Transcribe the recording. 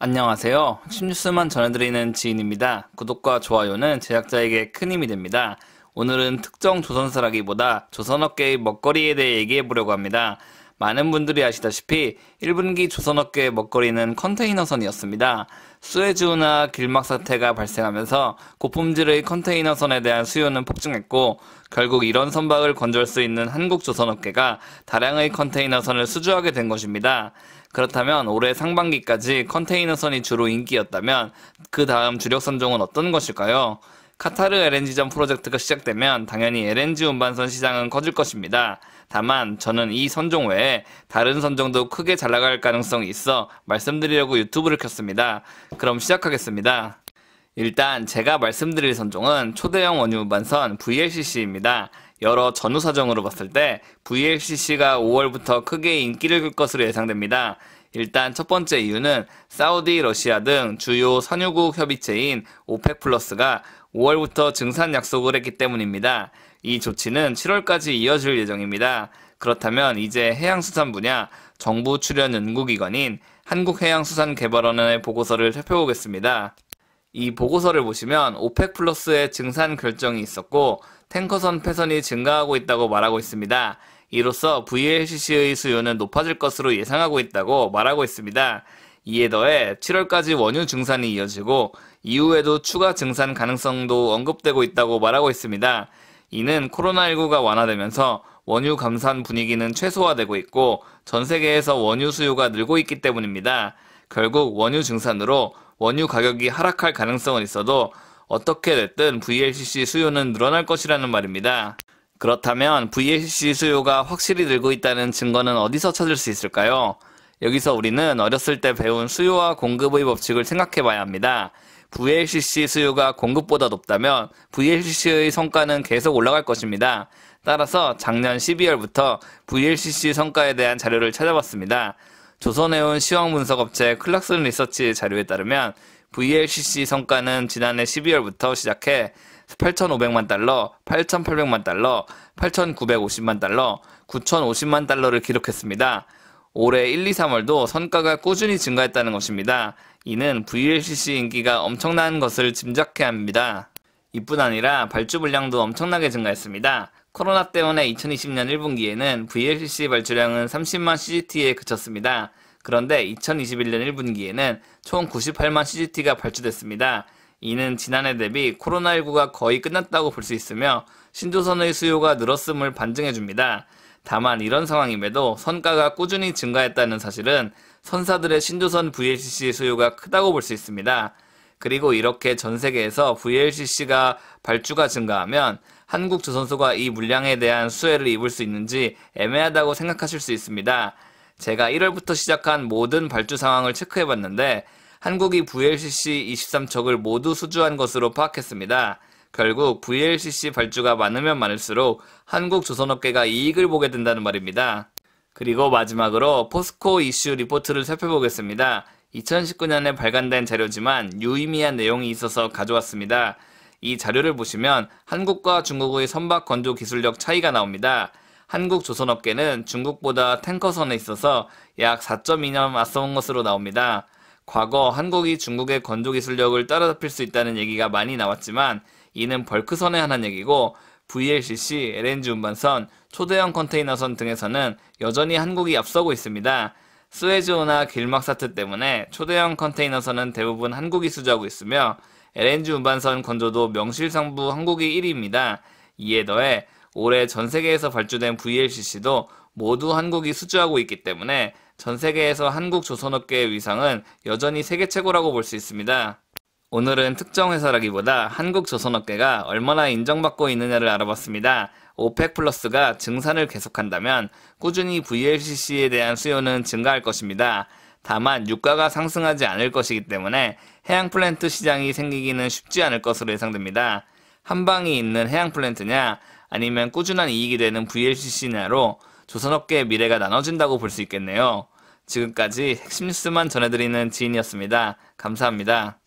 안녕하세요. 핵심뉴스만 전해드리는 지인입니다. 구독과 좋아요는 제작자에게 큰 힘이 됩니다. 오늘은 특정 조선사라기보다 조선업계의 먹거리에 대해 얘기해보려고 합니다. 많은 분들이 아시다시피 1분기 조선업계의 먹거리는 컨테이너선이었습니다. 수에즈운하 길막 사태가 발생하면서 고품질의 컨테이너선에 대한 수요는 폭증했고 결국 이런 선박을 건조할 수 있는 한국 조선업계가 다량의 컨테이너선을 수주하게 된 것입니다. 그렇다면 올해 상반기까지 컨테이너선이 주로 인기였다면 그 다음 주력 선종은 어떤 것일까요? 카타르 LNG전 프로젝트가 시작되면 당연히 LNG 운반선 시장은 커질 것입니다. 다만 저는 이 선종 외에 다른 선종도 크게 잘 나갈 가능성이 있어 말씀드리려고 유튜브를 켰습니다. 그럼 시작하겠습니다. 일단 제가 말씀드릴 선종은 초대형 원유 운반선 VLCC입니다. 여러 전후 사정으로 봤을 때 VLCC가 5월부터 크게 인기를 끌 것으로 예상됩니다. 일단 첫 번째 이유는 사우디, 러시아 등 주요 산유국 협의체인 오펙 플러스가 5월부터 증산 약속을 했기 때문입니다. 이 조치는 7월까지 이어질 예정입니다. 그렇다면 이제 해양수산 분야 정부 출연 연구기관인 한국해양수산개발원의 보고서를 살펴보겠습니다. 이 보고서를 보시면 오펙 플러스의 증산 결정이 있었고 탱커선 폐선이 증가하고 있다고 말하고 있습니다. 이로써 VLCC의 수요는 높아질 것으로 예상하고 있다고 말하고 있습니다. 이에 더해 7월까지 원유 증산이 이어지고 이후에도 추가 증산 가능성도 언급되고 있다고 말하고 있습니다. 이는 코로나19가 완화되면서 원유 감산 분위기는 최소화되고 있고 전 세계에서 원유 수요가 늘고 있기 때문입니다. 결국 원유 증산으로 원유 가격이 하락할 가능성은 있어도 어떻게 됐든 VLCC 수요는 늘어날 것이라는 말입니다. 그렇다면 VLCC 수요가 확실히 늘고 있다는 증거는 어디서 찾을 수 있을까요? 여기서 우리는 어렸을 때 배운 수요와 공급의 법칙을 생각해 봐야 합니다. VLCC 수요가 공급보다 높다면 VLCC의 성가는 계속 올라갈 것입니다. 따라서 작년 12월부터 VLCC 성가에 대한 자료를 찾아봤습니다. 조선해운 시황분석업체 클락슨 리서치 자료에 따르면 VLCC 성가는 지난해 12월부터 시작해 8,500만 달러, 8,800만 달러, 8,950만 달러, 9,050만 달러를 기록했습니다. 올해 1, 2, 3월도 선가가 꾸준히 증가했다는 것입니다. 이는 VLCC 인기가 엄청난 것을 짐작해야 합니다. 이뿐 아니라 발주 물량도 엄청나게 증가했습니다. 코로나 때문에 2020년 1분기에는 VLCC 발주량은 30만 CGT에 그쳤습니다. 그런데 2021년 1분기에는 총 98만 CGT가 발주됐습니다. 이는 지난해 대비 코로나19가 거의 끝났다고 볼 수 있으며 신조선의 수요가 늘었음을 반증해줍니다. 다만 이런 상황임에도 선가가 꾸준히 증가했다는 사실은 선사들의 신조선 VLCC 수요가 크다고 볼 수 있습니다. 그리고 이렇게 전 세계에서 VLCC가 발주가 증가하면 한국 조선소가 이 물량에 대한 수혜를 입을 수 있는지 애매하다고 생각하실 수 있습니다. 제가 1월부터 시작한 모든 발주 상황을 체크해봤는데 한국이 VLCC 23척을 모두 수주한 것으로 파악했습니다. 결국 VLCC 발주가 많으면 많을수록 한국 조선업계가 이익을 보게 된다는 말입니다. 그리고 마지막으로 포스코 이슈 리포트를 살펴보겠습니다. 2019년에 발간된 자료지만 유의미한 내용이 있어서 가져왔습니다. 이 자료를 보시면 한국과 중국의 선박 건조 기술력 차이가 나옵니다. 한국 조선업계는 중국보다 탱커선에 있어서 약 4.2년 앞서온 것으로 나옵니다. 과거 한국이 중국의 건조 기술력을 따라잡힐 수 있다는 얘기가 많이 나왔지만 이는 벌크선에 한한 얘기고 VLCC, LNG 운반선, 초대형 컨테이너선 등에서는 여전히 한국이 앞서고 있습니다. 수에즈운하 길막 사태 때문에 초대형 컨테이너선은 대부분 한국이 수주하고 있으며 LNG 운반선 건조도 명실상부 한국이 1위입니다. 이에 더해 올해 전 세계에서 발주된 VLCC도 모두 한국이 수주하고 있기 때문에 전 세계에서 한국 조선업계의 위상은 여전히 세계 최고라고 볼 수 있습니다. 오늘은 특정 회사라기보다 한국 조선업계가 얼마나 인정받고 있느냐를 알아봤습니다. 오펙 플러스가 증산을 계속한다면 꾸준히 VLCC에 대한 수요는 증가할 것입니다. 다만 유가가 상승하지 않을 것이기 때문에 해양 플랜트 시장이 생기기는 쉽지 않을 것으로 예상됩니다. 한방이 있는 해양 플랜트냐 아니면 꾸준한 이익이 되는 VLCC냐로 조선업계의 미래가 나눠진다고 볼 수 있겠네요. 지금까지 핵심 뉴스만 전해드리는 지인이었습니다. 감사합니다.